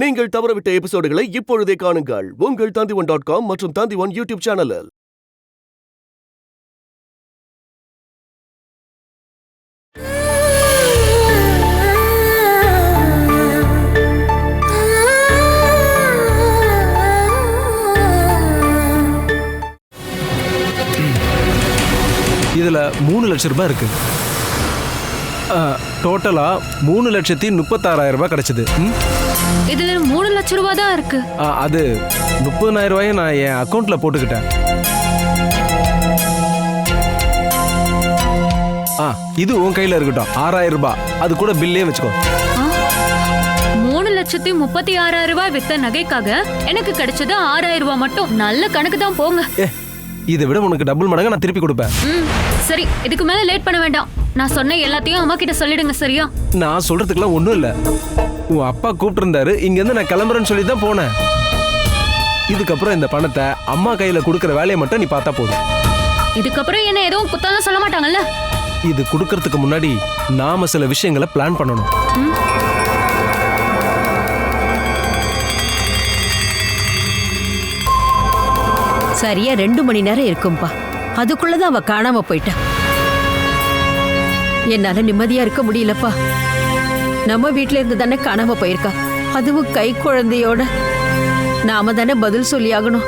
நீங்கள் தவறவிட்ட எபிசோடுகளை இப்பொழுதே காணுங்கள் உங்கள் Tandivan.com மற்றும் Tandivan யூடியூப் சேனலில். இதுல 3 லட்சம் ரூபாய் இருக்கு. டோட்டலா 3,36,000 ரூபாய் கிடைச்சது. இதுல 3 லட்சம் ரூபாய் தான் இருக்கு. அது 30,000 ரூபாயை நான் என் அக்கௌண்ட்ல போட்டுக்கிட்டேன். இது உன் கையில இருக்கட்டும். 6,000 ரூபாய் அது கூட பில்லே வச்சுக்கோ. 3,36,000 ரூபாய் வித்த நகைக்காக எனக்கு கிடைச்சது 6,000 ரூபாய் மட்டும். நல்ல கணக்கு தான் போங்க. இதை விட உனக்கு டபுள் மடங்கு நான் திருப்பி கொடுப்பேன். சரி, இதுக்கு மேல லேட் பண்ண வேண்டாம். நான் சொன்ன எல்லாத்தையும் அம்மா கிட்ட சொல்லிடுங்க, சரியா? நான் சொல்றதுக்குலாம் ஒண்ணும் இல்ல. உன் அப்பா கூப்பிட்டு இருந்தாரு, இங்க இருந்து நான் கிளம்புறேன்னு சொல்லி தான் போனேன். இதுக்கப்புறம் இந்த பணத்தை அம்மா கையில கொடுக்கற வேலையை மட்டும் நீ பார்த்தா போதும். இதுக்கப்புறம் என்ன எதுவும் குத்தாலாம் சொல்ல மாட்டாங்கல்ல? இது கொடுக்கறதுக்கு முன்னாடி நாம சில விஷயங்களை பிளான் பண்ணணும். சரியா 2 மணி நேரம் இருக்கும்பா. அதுக்குள்ளதான் அவ காணாம போயிட்டா. என்னால நிம்மதியா இருக்க முடியலப்பா. நம்ம வீட்டுல இருந்து தானே காணாம போயிருக்கா, அதுவும் கை குழந்தையோட. நாம தானே பதில் சொல்லி ஆகணும்.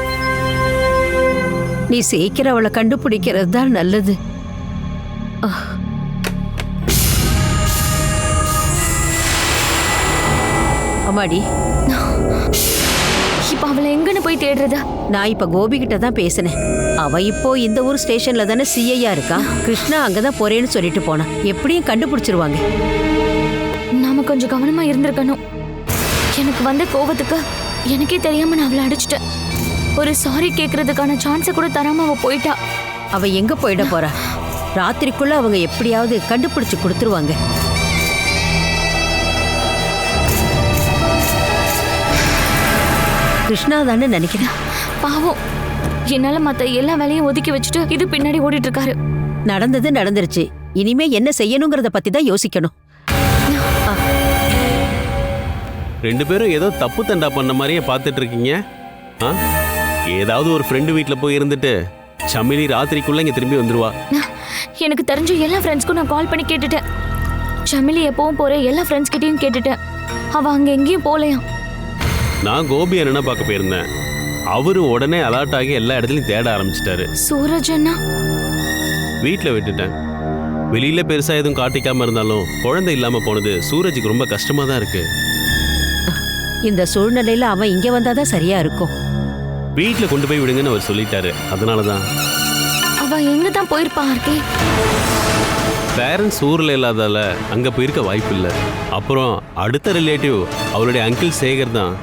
நீ சீக்கிரம் அவளை கண்டுபிடிக்கிறது தான் நல்லது. அம்மாடி, இப்ப அவளை எங்கன்னு போய் தேடுறதா? நான் இப்ப கோபி கிட்ட தான் பேசினேன். அவ இப்போ இந்த ஊர் ஸ்டேஷன்ல தானே சிஐயா இருக்கா. கிருஷ்ணா அங்கதான் போறேன்னு சொல்லிட்டு போனா. எப்படியும் கண்டுபிடிச்சிருவாங்க. நாம கொஞ்சம் கவனமா இருந்திருக்கணும். எனக்கு வந்த கோபத்துக்கு எனக்கே தெரியாம நான் அவளை அடிச்சிட்டேன். ஒரு சாரி கேட்கறதுக்கான சான்ஸை கூட தராம அவ போயிட்டா. அவ எங்க போயிட போறா? ராத்திரிக்குள்ள அவங்க எப்படியாவது கண்டுபிடிச்சு கொடுத்துருவாங்க. கிருஷ்ணா தானே நினைக்கிறேன். பாவம், என்னால மத்த எல்லா வேலையும் ஒதுக்கி வச்சுட்டு இது பின்னாடி ஓடிட்டு இருக்காரு. நடந்தது நடந்துருச்சு. இனிமே என்ன செய்யணுங்கிறத பத்தி தான் யோசிக்கணும். 2 பேரும் ஏதோ தப்பு தண்டா பண்ண மாதிரியே பார்த்துட்டு இருக்கீங்க. ஏதாவது ஒரு ஃப்ரெண்டு வீட்டில் போய் இருந்துட்டு சமிலி ராத்திரிக்குள்ள இங்கே திரும்பி வந்துருவா. எனக்கு தெரிஞ்ச எல்லா ஃப்ரெண்ட்ஸ்க்கும் நான் கால் பண்ணி கேட்டுட்டேன். சமிலி எப்பவும் போற எல்லா ஃப்ரெண்ட்ஸ் கிட்டையும் கேட்டுட்டேன். அவ அங்க எங்கேயும் போலையாம். நான் கோபி அண்ணனை பார்க்க போயிருந்தேன். அவரு உடனே அலர்ட் ஆகி எல்லா இடத்துலையும் தேட ஆரம்பிச்சிட்டாரு. சூரஜ் அண்ணா வீட்டில் விட்டுட்டேன். வெளியில பெருசா எதுவும் காட்டிக்காம இருந்தாலும் குழந்தை இல்லாம போனது சூரஜுக்கு ரொம்ப கஷ்டமா தான் இருக்கு. இந்த சூழ்நிலையில அவன் இங்க வந்தாதான் சரியா இருக்கும். வீட்டில் கொண்டு போய் விடுங்கன்னு அவர் சொல்லிட்டாரு. அதனாலதான். அவ எங்க தான் போயிருப்பா? பேரண்ட்ஸ் ஊர்ல இல்லாதால அங்க போயிருக்க வாய்ப்பு இல்லை. அப்புறம் அடுத்த ரிலேட்டிவ் அவருடைய அங்கிள் சேகர் தான்.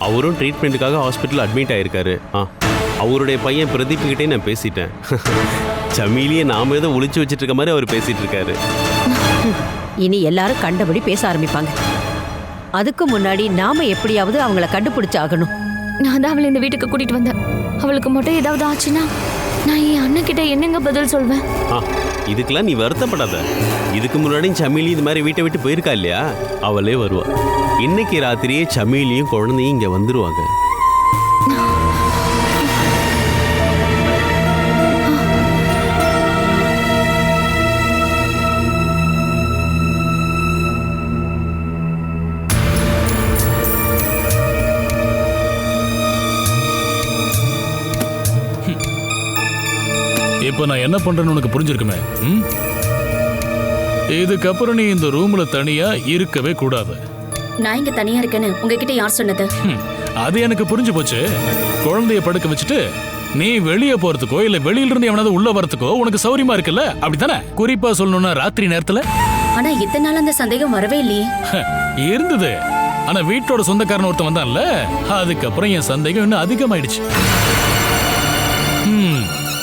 அவரும் ட்ரீட்மெண்ட்டுக்காக ஹாஸ்பிட்டல் அட்மிட் ஆயிருக்காரு. அவருடைய பையன் பிரதீப் கிட்டே நான் பேசிட்டேன். சமீலியை நாம ஏதோ ஒளிச்சு வச்சிட்டு இருக்க மாதிரி அவர் பேசிட்டு இருக்காரு. இனி எல்லாரும் கண்டபடி பேச ஆரம்பிப்பாங்க. அதுக்கு முன்னாடி நாம எப்படியாவது அவங்கள கண்டுபிடிச்சு ஆகணும். நான் தான் அவளை இந்த வீட்டுக்கு கூட்டிட்டு வந்தேன். அவளுக்கு மட்டும் ஏதாவது ஆச்சுன்னா நான் என் அண்ணன் கிட்ட என்னங்க பதில் சொல்வேன்? இதுக்கெல்லாம் நீ வருத்தப்படாத. இதுக்கு முன்னாடி சமீலி இது மாதிரி வீட்டை விட்டு போயிருக்கா இல்லையா, அவளே வருவா. இன்னைக்கு ராத்திரியே சமீலியும் குழந்தையும் இங்க வந்துருவாங்க. இப்ப நான் என்ன பண்றேன்னு உனக்கு புரிஞ்சிருக்குமே. இதுக்கப்புறம் நீ இந்த ரூம்ல தனியா இருக்கவே கூடாது. நான் இங்க தனியா இருக்கேன்னு உங்ககிட்ட யார் சொன்னது? அது எனக்கு புரிஞ்சு போச்சு. குழந்தைய படுக்க வச்சுட்டு நீ வெளியே போறதுக்கோ இல்ல வெளியில இருந்து எவனாவது உள்ள வரதுக்கோ உனக்கு சௌரியமா இருக்குல்ல, அப்படித்தானே? குறிப்பா சொல்லணும்னா ராத்திரி நேரத்துல. ஆனா இத்தனை நாள் அந்த சந்தேகம் வரவே இல்லையே. இருந்தது. ஆனா வீட்டோட சொந்தக்காரன் ஒருத்தன் வந்தான்ல, அதுக்கப்புறம் என் சந்தேகம் இன்னும் அதிகமாயிடுச்சு.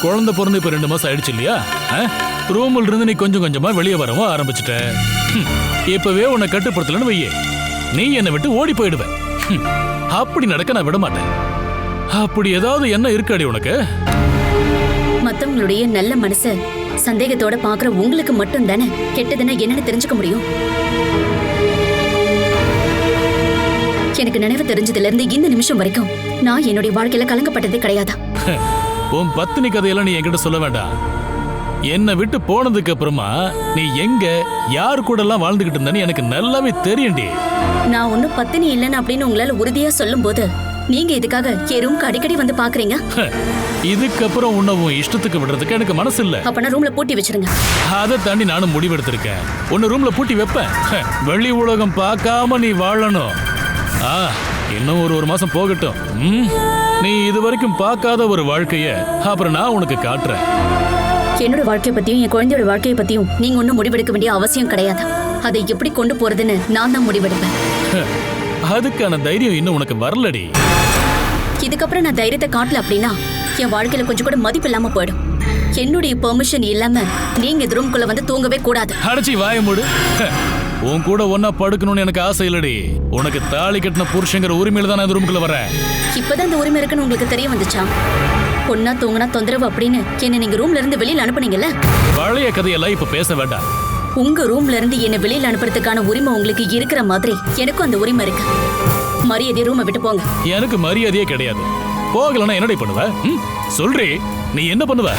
குழந்தை பிறந்து இப்ப 2 மாசம் ஆயிடுச்சு இல்லையா? ரூம்ல இருந்து நீ கொஞ்சம் கொஞ்சமா வெளியே வரவும் ஆரம்பிச்சுட்ட. இப்பவே உன்னை கட்டுப்படுத்தலன்னு வையே, நீ என்னை விட்டு ஓடி போயிடுவ. அப்படி நடக்க நான் விட மாட்டேன். அப்படி ஏதாவது என்ன இருக்காடி உனக்கு? மத்தவங்களுடைய நல்ல மனச சந்தேகத்தோட பாக்குற உங்களுக்கு மட்டும் தானே கெட்டதுன்னா என்னன்னு தெரிஞ்சுக்க முடியும். எனக்கு நினைவு தெரிஞ்சதுல இருந்து இந்த நிமிஷம் வரைக்கும் நான் என்னுடைய வாழ்க்கையில கலங்கப்பட்டதே கிடையாது. உன் பத்தினி கதையெல்லாம் நீ என்கிட்ட சொல்ல வேண்டாம். என்னை விட்டு போனதுக்கு அப்புறமா நீ எங்க யாரு கூட எல்லாம் வாழ்ந்துகிட்டு இருந்தேன்னு எனக்கு நல்லாவே தெரியும்டி. நான் ஒன்னும் பத்தினி இல்லைன்னு அப்படின்னு உங்களால உறுதியா சொல்லும் போது நீங்க இதுக்காக என் ரூம்க்கு அடிக்கடி வந்து பாக்குறீங்க. இதுக்கப்புறம் உன்னை உன் இஷ்டத்துக்கு விடுறதுக்கு எனக்கு மனசு இல்ல. அப்பனா ரூம்ல பூட்டி வச்சிருங்க. அதை தாண்டி நானும் முடிவெடுத்திருக்கேன். உன்னை ரூம்ல பூட்டி வைப்பேன். வெளி உலகம் பார்க்காம நீ வாழணும். இன்னும் ஒரு மாசம் போகட்டும். நீ இது வரைக்கும் பார்க்காத ஒரு வாழ்க்கைய அப்புறம் நான் உனக்கு காட்டுறேன். என்னோட வாழ்க்கைய பத்தியும் என் குழந்தையோட வாழ்க்கைய பத்தியும் நீங்க ஒன்னும் முடிவெடுக்க வேண்டிய அவசியம் கிடையாது. அதை எப்படி கொண்டு போறதுன்னு நான் தான் முடிவெடுப்பேன். அதுக்கான தைரியம் இன்னும் உனக்கு வரலடி. இதுக்கப்புறம் நான் தைரியத்தை காட்டல அப்படின்னா என் வாழ்க்கையில கொஞ்சம் கூட மதிப்பு இல்லாம போயிடும். என்னுடைய பெர்மிஷன் இல்லாம நீங்க இந்த ரூம்குள்ள வந்து தூங்கவே கூடாது. அடைச்சி வாய மூடு. உன் கூட ஒன்னா படுக்கணும்னு எனக்கு ஆசை இல்லடி. உனக்கு தாலி கட்டின புருஷங்கிற உரிமையில தான் இந்த ரூம்குள்ள வரேன். இப்பதான் இந்த உரிமை இருக்குன்னு உங்களுக்கு தெரிய வந்துச்சா? பொண்ணா தூங்கினா தொந்தரவு அப்படின்னு என்ன நீங்க ரூம்ல இருந்து வெளியில அனுப்புனீங்கல்ல? பழைய கதையெல்லாம் இப்ப பேச வேண்டாம். உங்க ரூம்ல இருந்து என்ன வெளியில அனுப்புறதுக்கான உரிமை உங்களுக்கு இருக்கிற மாதிரி எனக்கும் அந்த உரிமை இருக்கு. மரியாதை ரூமை விட்டு போங்க. எனக்கு மரியாதையே கிடையாது. போகலன்னா என்னடி பண்ணுவ? சொல்றே, நீ என்ன பண்ணுவ?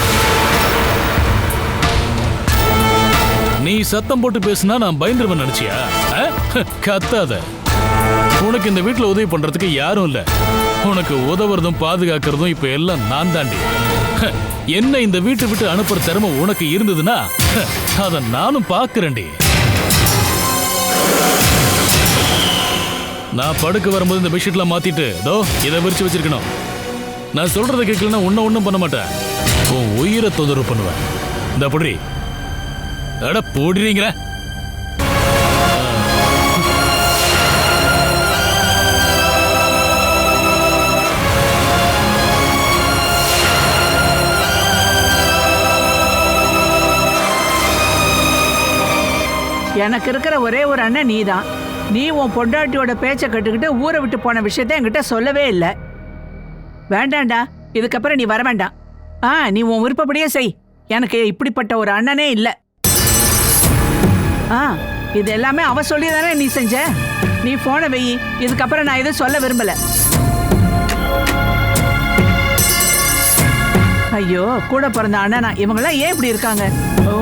நீ சத்தம் போட்டு பேசினா நான் பயந்துருவேன் நினைச்சியா? கத்தாத. உனக்கு இந்த வீட்டுல உதவி பண்றதுக்கு யாரும் இல்ல. உனக்கு உதவுறதும் பாதுகாக்கிறதும் இப்ப எல்லாம் நான் தாண்டி. என்ன இந்த வீட்டை விட்டு அனுப்புற திறமை உனக்கு இருந்ததுன்னா அதை நானும் பாக்குறேன்டி. நான் படுக்க வரும்போது இந்த பெட்ஷீட்லாம் மாத்திட்டு இதோ இதை விரிச்சு வச்சிருக்கணும். நான் சொல்றதை கேட்கலன்னா ஒன்னும் பண்ண மாட்டேன். உன் உயிரை தொந்தரவு பண்ணுவேன். இந்த புடி அட போடுறீங்கிற. எனக்கு இருக்கிற ஒரே ஒரு அண்ணன் நீதான். நீ உன் பொண்டாட்டியோட பேச்சை கட்டுக்கிட்டு ஊரை விட்டு போன விஷயத்த என்கிட்ட சொல்லவே இல்லை. வேண்டாண்டா, இதுக்கப்புறம் நீ வர வேண்டாம். நீ உன் விருப்பப்படியே செய். எனக்கு இப்படிப்பட்ட ஒரு அண்ணனே இல்லை. இது எல்லாமே அவ சொல்லி தானே நீ செஞ்ச. நீ போன வெயி. இதுக்கப்புறம் நான் எதுவும் சொல்ல விரும்பல. ஐயோ, கூட பிறந்த அண்ணனா இவங்கெல்லாம் ஏன் இப்படி இருக்காங்க? ஓ,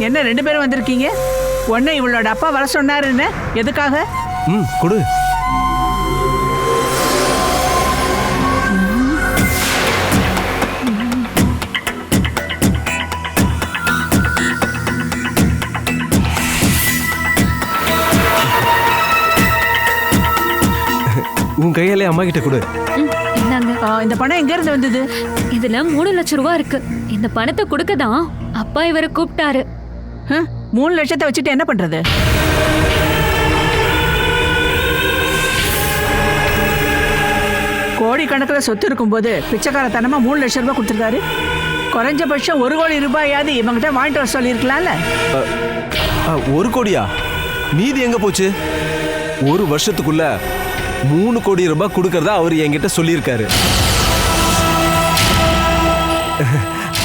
என்ன 2 பேரும் வந்திருக்கீங்க? ஒன்னு இவளோட அப்பா வர சொன்னாருன்னு எதுக்காக? கொடு. உன் கையாலே அம்மா கிட்ட கொடு. இந்த பணம் எங்க இருந்து வந்தது? இதுல 3 லட்சம் ரூபாய் இருக்கு. இந்த பணத்தை கொடுக்கதான் அப்பா இவரை கூப்பிட்டாரு. 3 லட்சத்தை வச்சுட்டு என்ன பண்றது? கோடிக்கணக்கில் சொத்து இருக்கும்போது பிச்சைக்காரத்தனமா 3 லட்சம் ரூபாய் கொடுத்துருக்காரு. குறைஞ்சபட்சம் 1 கோடி ரூபாயாவது இவங்கிட்ட வாங்கிட்டு வர சொல்லியிருக்கலாம்ல. 1 கோடியா? மீதி எங்க போச்சு? 1 வருஷத்துக்குள்ள 3 கோடி ரூபாய் கொடுக்கறதா அவர் என்கிட்ட சொல்லியிருக்காரு.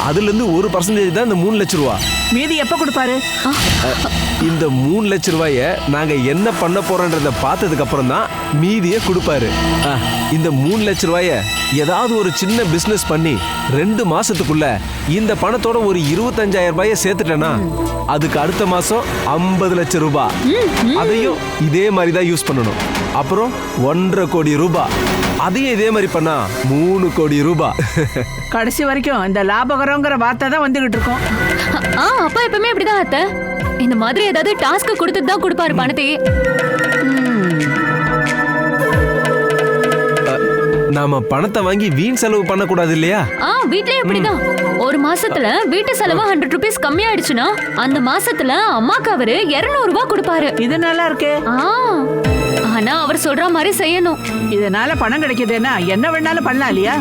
அதுல இருந்து 1% தான் இந்த 3 லட்சம் ரூபா. மீதி எப்ப கொடுப்பாரு? இந்த 3 லட்சம் ரூபாய நாங்க என்ன பண்ண போறோன்றத பார்த்ததுக்கு அப்புறம் தான் மீதியை கொடுப்பாரு. இந்த 3 லட்சம் ரூபாய ஏதாவது ஒரு சின்ன பிசினஸ் பண்ணி 2 மாசத்துக்குள்ள இந்த பணத்தோட ஒரு 25,000 ரூபாய சேர்த்துட்டேன்னா அதுக்கு அடுத்த மாசம் 50 லட்சம் ரூபாய். அதையும் இதே மாதிரி தான் யூஸ் பண்ணணும். அப்புறம் 1.5 கோடி ரூபாய். அதையும் இதே மாதிரி பண்ணா 3 கோடி ரூபாய். கடைசி வரைக்கும் இந்த லாபகரங்கிற வார்த்தை தான் வந்துகிட்டு இருக்கோம். அப்பா எப்பவுமே இப்படிதான் அத்தை. இந்த மாதிரி ஏதாவது டாஸ்க் கொடுத்துட்டு தான் கொடுப்பாரு பணத்தையே. நாம பணத்தை வாங்கி வீண் செலவு பண்ண கூடாது இல்லையா? வீட்லயே இப்படிதான். ஒரு மாசத்துல வீட்டு செலவு 100 ரூபீஸ் கம்மியாயிடுச்சுன்னா அந்த மாசத்துல அம்மாக்கு அவரு 200 ரூபாய் கொடுப்பாரு. இது நல்லா இருக்கு. ஆனா அவர் சொல்ற மாதிரி செய்யணும். இதனால பணம் கிடைக்குதுன்னா என்ன வேணாலும் பண்ணலாம் இல்லையா?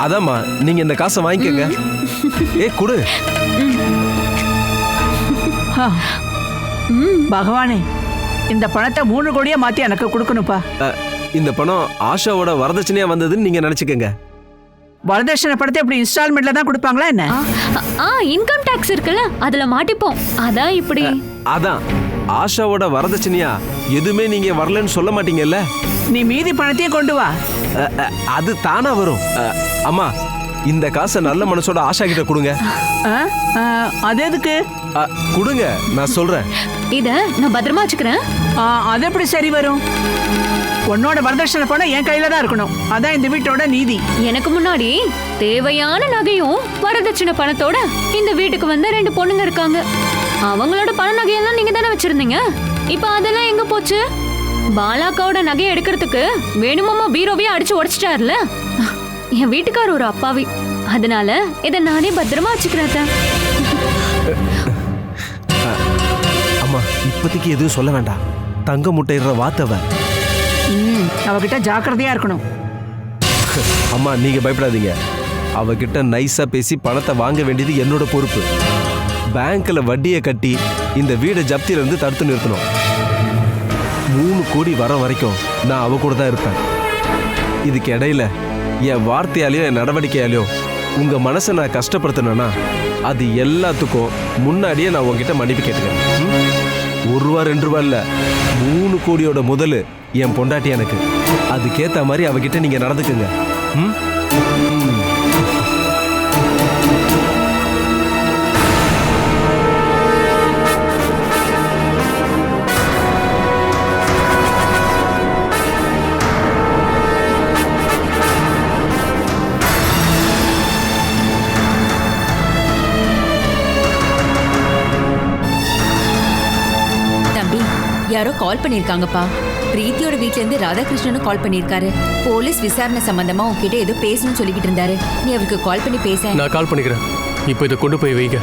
அதாம்மா, நீங்க இந்த காசை வாங்கிக்கங்க. கொடு. பகவானே, இந்த பணத்தை 3 கோடியா மாத்தி எனக்கு கொடுக்கணும்ப்பா. இந்த பணம் ஆஷாவோட வரதட்சணையா வந்ததுன்னு நீங்க நினைச்சுக்கங்க. வரதட்சணை படத்தை இப்படி இன்ஸ்டால்மெண்ட்ல தான் கொடுப்பாங்களா என்ன? இன்கம் டாக்ஸ் இருக்குல்ல, அதுல மாட்டிப்போம். அதான் இப்படி. அதான் ஆஷாவோட வரதட்சணையா எதுவுமே நீங்க வரலன்னு சொல்ல மாட்டீங்கல்ல? நீ மீதி பணத்தையும் கொண்டு வா. அது தானா வரும். அம்மா, இந்த காசை நல்ல மனசோட ஆஷா கிட்ட கொடுங்க. அது எதுக்கு? கொடுங்க, நான் சொல்றேன். இத நான் பத்திரமா வச்சுக்கிறேன். அது எப்படி சரி வரும்? உன்னோட வரதட்சணை பணம் என் கையில தான் இருக்கணும். அதான் இந்த வீட்டோட நீதி. எனக்கு முன்னாடி தேவையான நகையும் வரதட்சணை பணத்தோட இந்த வீட்டுக்கு வந்த 2 பொண்ணுங்க இருக்காங்க. அவங்களோட பண நகையெல்லாம் நீங்க தானே வச்சிருந்தீங்க. இப்ப அதெல்லாம் எங்க போச்சு? பாலாக்காவோட நகையை எடுக்கிறதுக்கு வேணுமாமா பீரோவையே அடிச்சு உடைச்சிட்டாருல. என் வீட்டுக்கார ஒரு அப்பாவி. அதனால இதை நானே பத்திரமா வச்சுக்கிறேன். அம்மா, இப்போதைக்கு எதுவும் சொல்ல வேண்டாம். தங்க முட்டையிடுற வாத்தவ. அவகிட்ட ஜாக்கிரதையா இருக்கணும். அம்மா, நீங்க பயப்படாதீங்க. அவகிட்ட நைஸா பேசி பணத்தை வாங்க வேண்டியது என்னோட பொறுப்பு. பேங்க்ல வட்டியை கட்டி இந்த வீடை ஜப்தியில இருந்து தடுத்து நிறுத்தணும். 3 கோடி வர வரைக்கும் நான் அவ கூட தான் இருப்பேன். இதுக்கு இடையில என் வார்த்தையாலேயோ என் நடவடிக்கையாலேயோ உங்க மனசை நான் கஷ்டப்படுத்தினேன்னா அது எல்லாத்துக்கும் முன்னாடியே நான் உங்ககிட்ட மன்னிப்பு கேட்டுக்கிறேன். 1 ரூபா 2 ரூபா இல்ல, 3 கோடியோட முதல் என் பொண்டாட்டி எனக்கு. அதுக்கேத்த மாதிரி அவகிட்ட நீங்க நடந்துக்குங்க. யாரோ கால் பண்ணிருக்காங்கப்பா. பிரீத்தியோட வீட்ல இருந்து ராதாகிருஷ்ணனும் கால் பண்ணிருக்காரு. போலீஸ் விசாரணை சம்பந்தமா உன்கிட்ட ஏதோ பேசணும்னு சொல்லிக்கிட்டு இருந்தாரு. நீ அவருக்கு கால் பண்ணி பேச. நான் கால் பண்ணிக்கிறேன். இப்போ இதை கொண்டு போய் வைங்க.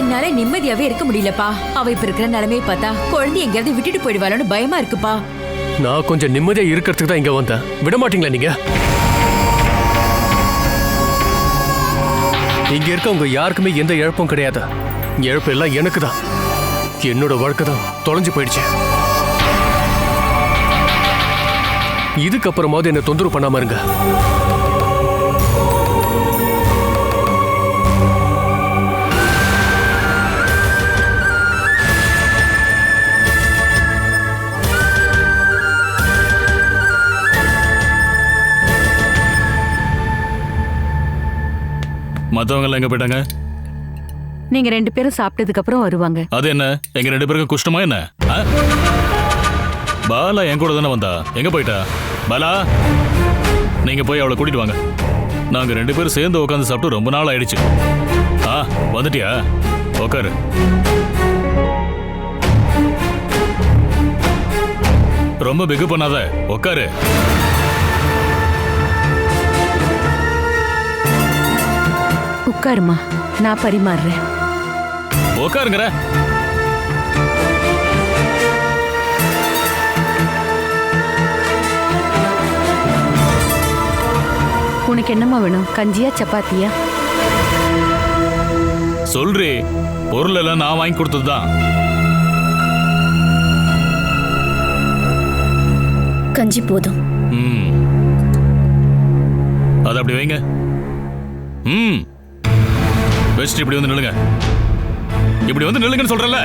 என்னால நிம்மதியாவே இருக்க முடியலப்பா. அவ இப்ப இருக்கிற நிலைமையை பார்த்தா குழந்தை எங்கேயாவது விட்டுட்டு போயிடுவாளோன்னு பயமா இருக்குப்பா. நான் கொஞ்சம் நிம்மதியா இருக்கிறதுக்கு தான் இங்க வந்தேன். விட மாட்டீங்களா நீங்க? இங்க இருக்கவங்க யாருக்குமே எந்த இழப்பும் கிடையாது. இழப்பு எல்லாம் எனக்கு தான். என்னோட வாழ்க்கை தான் தொலைஞ்சு போயிடுச்சு. இதுக்கப்புறமாவது என்ன தொந்தரவு பண்ணாம இருங்க. மத்தவங்க எல்லாம் எங்க போயிட்டாங்க? நீங்க 2 பேரும் சாப்பிட்டதுக்கு அப்புறம் வருவாங்க. அது என்ன, எங்க 2 பேருக்கும் குஷ்டமா என்ன? பாலா என் கூட தானே வந்தா, எங்க போயிட்டா? பாலா, நீங்க போய் அவளை கூட்டிட்டு வாங்க. நாங்க 2 பேரும் சேர்ந்து உட்காந்து சாப்பிட்டு ரொம்ப நாள் ஆயிடுச்சு. வந்துட்டியா? உட்காரு. ரொம்ப பிகு பண்ணாத, உட்காரு. உட்காருமா, நான் பரிமாறுறேன். உட்காருங்கற. உனக்கு என்னம்மா வேணும்? கஞ்சியா சப்பாத்தியா? சொல்றே, பொருள் எல்லாம் நான் வாங்கி கொடுத்ததுதான். கஞ்சி போதும். அது அப்படி வைங்க. பெஸ்ட். இப்படி வந்து நில்லுங்க. இப்படி வந்து நில்லுங்கன்னு சொல்றல.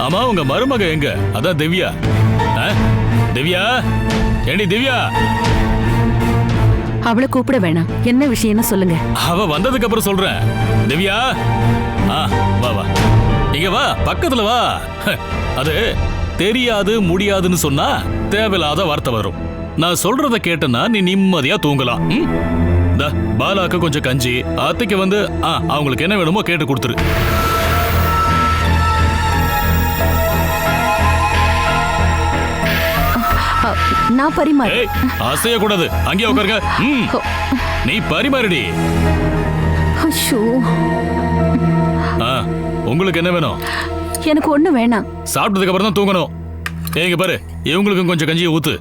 ஆமா, உங்க மருமக எங்க? அதான் திவ்யா. திவ்யா, ஏண்டி திவ்யா? அவளை கூப்பிட வேணாம். என்ன விஷயம்னு சொல்லுங்க. அவ வந்ததுக்கு அப்புறம் சொல்றேன். திவ்யா, வா வா, இங்க வா, பக்கத்துல வா. அது தெரியாது முடியாதுன்னு சொன்னா தேவையில்லாத வார்த்தை வரும். நான் சொல்றத கேட்டனா நீ நிம்மதியா தூங்கலாம். பாலாக்கு கொஞ்சம் கஞ்சி, அத்தைக்கு வந்து அவங்களுக்கு என்ன வேணுமோ கேட்டு கொடுத்துரு. நான் பரிமாறு. அசைய கூடாது, அங்கேயே உட்காருங்க. நீ பரிமாறுடி. உங்களுக்கு என்ன வேணும்? எனக்கு ஒண்ணு வேணாம். சாப்பிட்டதுக்கு அப்புறம் தான் தூங்கணும். ஏங்க பாரு, இவங்களுக்கும் கொஞ்சம் கஞ்சியை ஊத்து.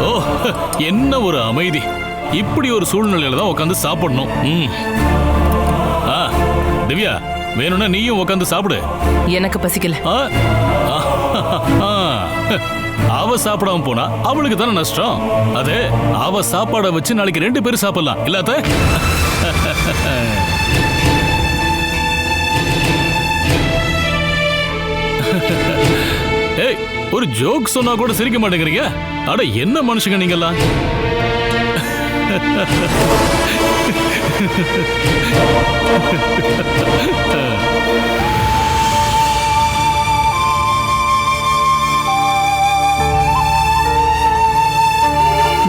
ஓ, என்ன ஒரு அமைதி. இப்படி ஒரு சூழ்நிலையில தான் உட்காந்து சாப்பிடணும். திவ்யா, வேணும்னா நீயும் உட்காந்து சாப்பிடு. எனக்கு பசிக்கல. அவ சாப்பிடாம போனா அவளுக்கு தானே நஷ்டம். அது அவ சாப்பாடை வச்சு நாளைக்கு 2 பேரும் சாப்பிடலாம் இல்லாத. ஏய், ஒரு ஜோக் சொன்னா கூட சிரிக்க மாட்டேங்கிறீங்க. அட என்ன மனுஷங்க நீங்கெல்லாம்.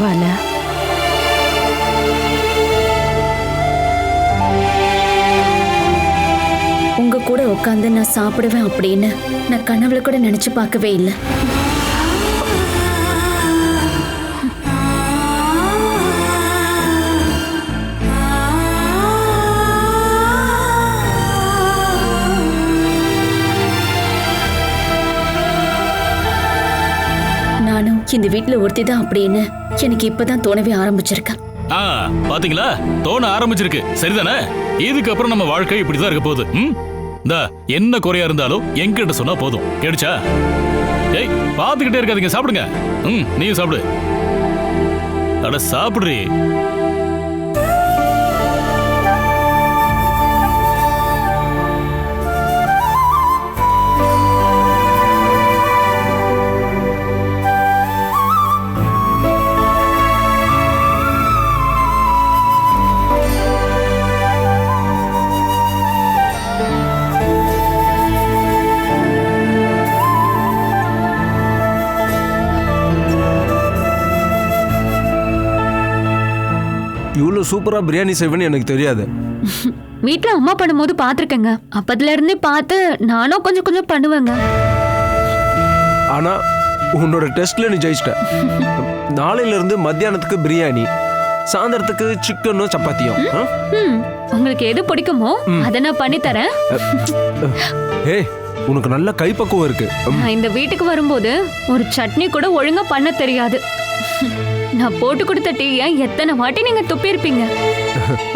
பாலா, உங்க கூட உட்காந்து நான் சாப்பிடுவேன் அப்படின்னு நான் கனவுல கூட நினைச்சு பார்க்கவே இல்லை. நானும் இந்த வீட்டுல ஒருத்தி தான் அப்படின்னு எனக்கு இப்பதான் தோணவே ஆரம்பிச்சிருக்கேன். பாத்தீங்களா, தோண ஆரம்பிச்சிருக்கு. சரிதானே? இதுக்கப்புறம் நம்ம வாழ்க்கை இப்படிதான் இருக்க போகுது. இந்த என்ன குறையா இருந்தாலும் என்கிட்ட சொன்னா போதும். கேடுச்சா? ஏய், பாத்துக்கிட்டே இருக்காதீங்க, சாப்பிடுங்க. நீயும் சாப்பிடு. அட சாப்பிடுறீ. இவ்வளோ சூப்பரா பிரியாணி செய்வேன்னு எனக்கு தெரியாது. வீட்ல அம்மா பண்ணும்போது பாத்திருக்கேங்க. அப்பத்துல இருந்தே பார்த்து நானும் கொஞ்சம் கொஞ்சம் பண்ணுவேங்க. ஆனா உன்னோட டெஸ்ட்ல நீ ஜெயிச்சிட்ட. நாளையில இருந்து மத்தியானத்துக்கு பிரியாணி, சாயந்தரத்துக்கு சிக்கனும் சப்பாத்தியும். உங்களுக்கு எது பிடிக்குமோ அதை நான் பண்ணி தரேன். ஏய், உனக்கு நல்ல கைப்பக்குவம் இருக்கு. நான் இந்த வீட்டுக்கு வரும்போது ஒரு சட்னி கூட ஒழுங்கா பண்ண தெரியாது. நான் போட்டு கொடுத்த டீயை எத்தனை வாட்டி நீங்க துப்பி இருப்பீங்க.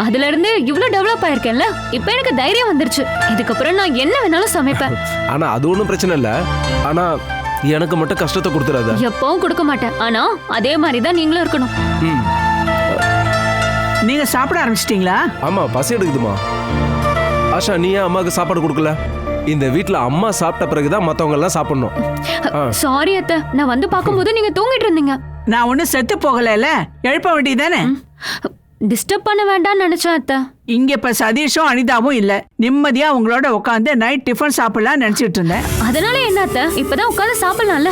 அதுல இருந்து இவ்வளவு டெவலப் ஆயிருக்கேன்ல, இப்ப எனக்கு தைரியம் வந்துருச்சு. இதுக்கப்புறம் நான் என்ன வேணாலும் சமைப்பேன். ஆனா அது ஒன்றும் பிரச்சனை இல்லை. ஆனா எனக்கு மட்டும் கஷ்டத்தை கொடுத்துறாத. எப்பவும் கொடுக்க மாட்டேன். ஆனா அதே மாதிரிதான் நீங்களும் இருக்கணும். நீங்க சாப்பிட ஆரம்பிச்சிட்டீங்களா? ஆமா, பசி எடுக்குதுமா. ஆஷா, நீ ஏன் அம்மாவுக்கு சாப்பாடு கொடுக்கல? இந்த வீட்ல அம்மா சாப்பிட்ட பிறகுதான் மத்தவங்க எல்லாம் சாப்பிடணும். சாரி அத்தை, நான் வந்து பார்க்கும்போது நீங்க தூங்கிட்டு இருந்தீங்க. நான் ஒன்னும் செத்து போகல, எழுப்ப வேண்டியதானே. டிஸ்டர்ப் பண்ண வேண்டாம்னு நினைச்சேன் அத்தை. இங்க இப்ப சதீஷும் அனிதாவும் இல்ல. நிம்மதியா உங்களோட உட்காந்து நைட் டிஃபன் சாப்பிடலாம் நினைச்சிட்டு இருந்தேன். அதனால என்ன அத்தை, இப்பதான் உட்காந்து சாப்பிடலாம்ல.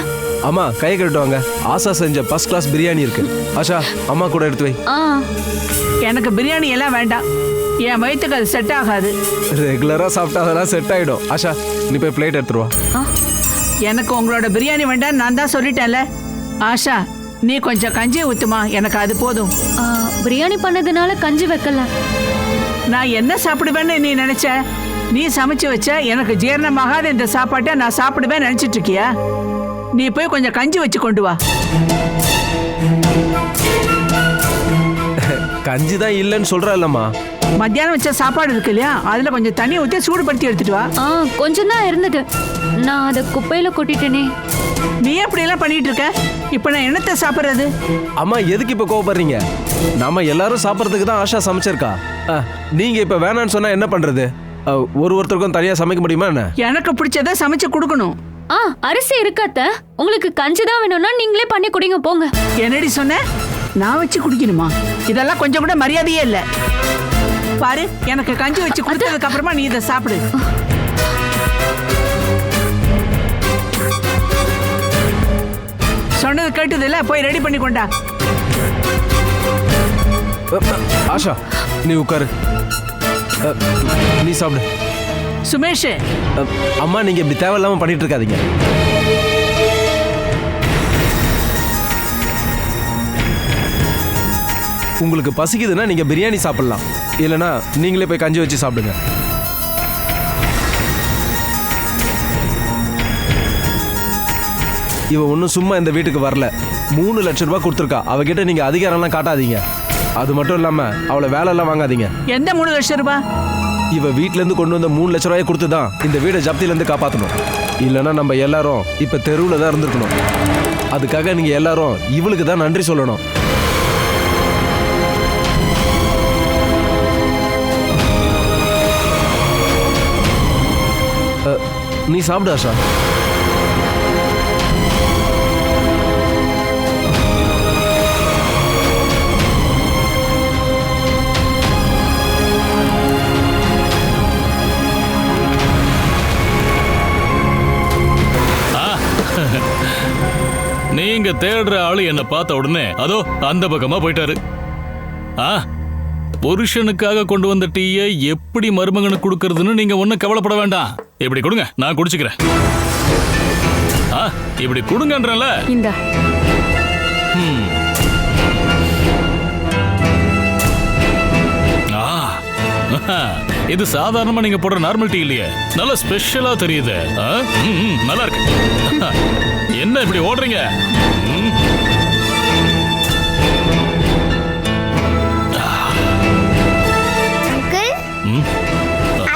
அம்மா, கை கட்டுவாங்க. ஆஷா செஞ்ச ஃபர்ஸ்ட் கிளாஸ் பிரியாணி இருக்கு. ஆஷா, அம்மா கூட எடுத்து வை. எனக்கு பிரியாணி எல்லாம் வேண்டாம். என் வயிற்றுக்கு அது செட் ஆகாது. ரெகுலரா சாப்பிட்டா அதெல்லாம் செட் ஆயிடும். ஆஷா, நீ போய் பிளேட் எடுத்துருவா. எனக்கு உங்களோட பிரியாணி வேண்டாம், நான் தான் சொல்லிட்டேன்ல. ஆஷா, நீ கொஞ்சம் கஞ்சி ஊத்துமா, எனக்கு அது போதும். பிரியாணி பண்ணதுனால கஞ்சி வைக்கல. நான் என்ன சாப்பிடுவேன்னு நீ நினைச்ச? நீ சமைச்சு வச்ச எனக்கு ஜீரணமாகாத இந்த சாப்பாட்டை நான் சாப்பிடுவேன் நினைச்சிட்டு இருக்கியா? நீ போய் கொஞ்சம் கஞ்சி வச்சு கொண்டு வா. கஞ்சி தான் இல்லைன்னு சொல்ற இல்லம்மா. மத்தியானம் வச்ச சாப்பாடு இருக்கு இல்லையா, அதுல கொஞ்சம் தண்ணி ஊற்றி சூடுபடுத்தி எடுத்துட்டு வா. கொஞ்சம் தான் இருந்தது, நான் அதை குப்பையில கொட்டிட்டேனே. நீ எப்படி எல்லாம் பண்ணிட்டு இருக்க? இப்ப நான் என்னத்தை சாப்பிடுறது? அம்மா, எதுக்கு இப்ப கோவப்படுறீங்க? நாம எல்லாரும் சாப்பிடறதுக்கு தான் ஆஷா சமைச்சிருக்கா. நீங்க இப்ப வேணான்னு சொன்னா என்ன பண்றது? ஒருத்தருக்கும் தனியா சமைக்க முடியுமா என்ன? எனக்கு பிடிச்சத சமைச்சு கொடுக்கணும். அரிசி இருக்காத்த, உங்களுக்கு கஞ்சி தான் வேணும்னா நீங்களே பண்ணி குடிங்க போங்க. என்னடி சொன்ன? நான் வச்சு குடிக்கணுமா? இதெல்லாம் கொஞ்சம் கூட மரியாதையே இல்ல. பாரு, எனக்கு கஞ்சி வச்சு கொடுத்ததுக்கு அப்புறமா நீ இதை சாப்பிடு. சொன்னது கேட்டது இல்ல, போய் ரெடி பண்ணி கொண்டா. ஆஷா, நீ உட்காரு. நீ சாப்பிடு. சுமேஷ், அம்மா, நீங்க இப்படி தேவையில்லாம பண்ணிட்டு இருக்காதீங்க. உங்களுக்கு பசிக்குதுன்னா நீங்க பிரியாணி சாப்பிடலாம், இல்லைன்னா நீங்களே போய் கஞ்சி வச்சு சாப்பிடுங்க. இவ ஒன்றும் சும்மா இந்த வீட்டுக்கு வரல. 3 லட்சம் ரூபாய் கொடுத்துருக்கா. அவகிட்ட நீங்க அதிகாரம்லாம் காட்டாதீங்க. அது மட்டும் இல்லாம அவளை வேலையெல்லாம் வாங்காதீங்க. எந்த 3 லட்சம் ரூபாய்? இவ வீட்டுல இருந்து கொண்டு வந்த 3 லட்சம் ரூபாயை கொடுத்துதான் இந்த வீடை ஜப்தில இருந்து காப்பாற்றணும். இல்லைன்னா நம்ம எல்லாரும் இப்ப தெருவில் தான் இருந்திருக்கணும். அதுக்காக நீங்க எல்லாரும் இவளுக்கு தான் நன்றி சொல்லணும். நீ சாப்பிடு ஆஷா. நீங்க தேடுற ஆளு என்ன பார்த்த உடனே அதோ அந்த பக்கமா போயிட்டாரு. புருஷனுக்காக கொண்டு வந்த டீயை எப்படி மருமகனுக்கு கொடுக்கறதுன்னு நீங்க ஒன்னும் கவலைப்பட வேண்டாம். இப்படி கொடுங்க, நான் குடிச்சுக்கிறேன். இப்படி கொடுங்கன்றல. இந்த இது சாதாரணமா நீங்க போடுற நார்மல் டீ இல்லையே, நல்ல ஸ்பெஷலா தெரியுது. நல்லா இருக்கு. என்ன இப்படி ஓடுறீங்க?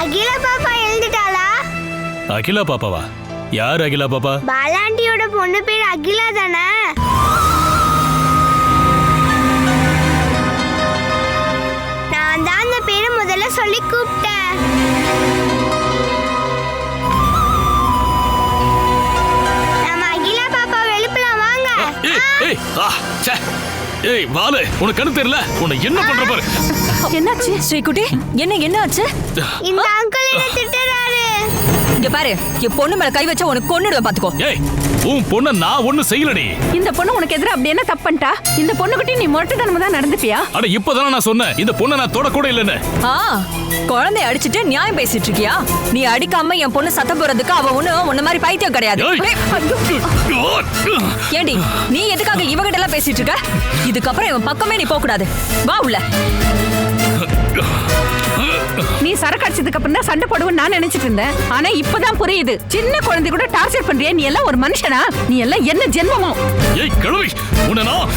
அகிலா பாப்பா எழுந்துட்டாளா? அகிலா பாப்பாவா? யார் அகிலா பாப்பா? பாலாண்டியோட பொண்ணு பேர் அகிலா தானே? நான் தான் அந்த பேரை முதல்ல சொல்லி கூப்பிட்டேன். நம்ம அகிலா பாப்பா எழுப்பலாம் வாங்க. ஏய் வாலு, உனக்கு கண்ணு தெரியல? உன்னை என்ன பண்ற பாரு. என்னாச்சு ஸ்ரீகுட்டி? என்ன ஆச்சு? இந்த அங்கிள் என்ன திட்டுறாரு. இங்க பாரு, என் பொண்ணு மேல கை வச்சா உனக்கு கொன்னுடுவேன் பாத்துக்கோ. ஏய், உன் பொண்ண நான் ஒண்ணு செய்யலடி. இந்த பொண்ணு உனக்கு எதிரா அப்படி என்ன தப்பு பண்ணிட்டா? இந்த பொண்ணுகிட்ட நீ முரட்டுத்தனமா தான் நடந்துப்பியா? அட இப்பதானே நான் சொன்னேன் இந்த பொண்ணை நான் தொட கூட இல்லன்னு. குழந்தைய அடிச்சிட்டு நியாயம் பேசிட்டு இருக்கியா? நீ அடிக்காம என் பொண்ணு சத்தம் போறதுக்கு அவ உன்ன மாதிரி பைத்தியம் கிடையாது. ஏண்டி நீ எதுக்காக இவகிட்ட எல்லாம் பேசிட்டு இருக்க? இதுக்கப்புறம் இவன் பக்கமே நீ போக கூடாது. வா உள்ள. நீ சரக்கு அடிச்சதுக்கு அப்புறம் தான் சண்டை போடுவேன்னு நான் நினைச்சிட்டு இருந்தேன். ஆனா இப்பதான் புரியுது, சின்ன குழந்தை கூட டார்ச்சர் பண்றியா? நீ எல்லாம் ஒரு மனுஷனா? நீ எல்லாம் என்ன ஜென்மமோ? ஏய் கழுவி, உன்னை நான்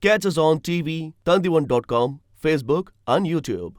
Catch us on TV, Tandivan.com, Facebook and YouTube.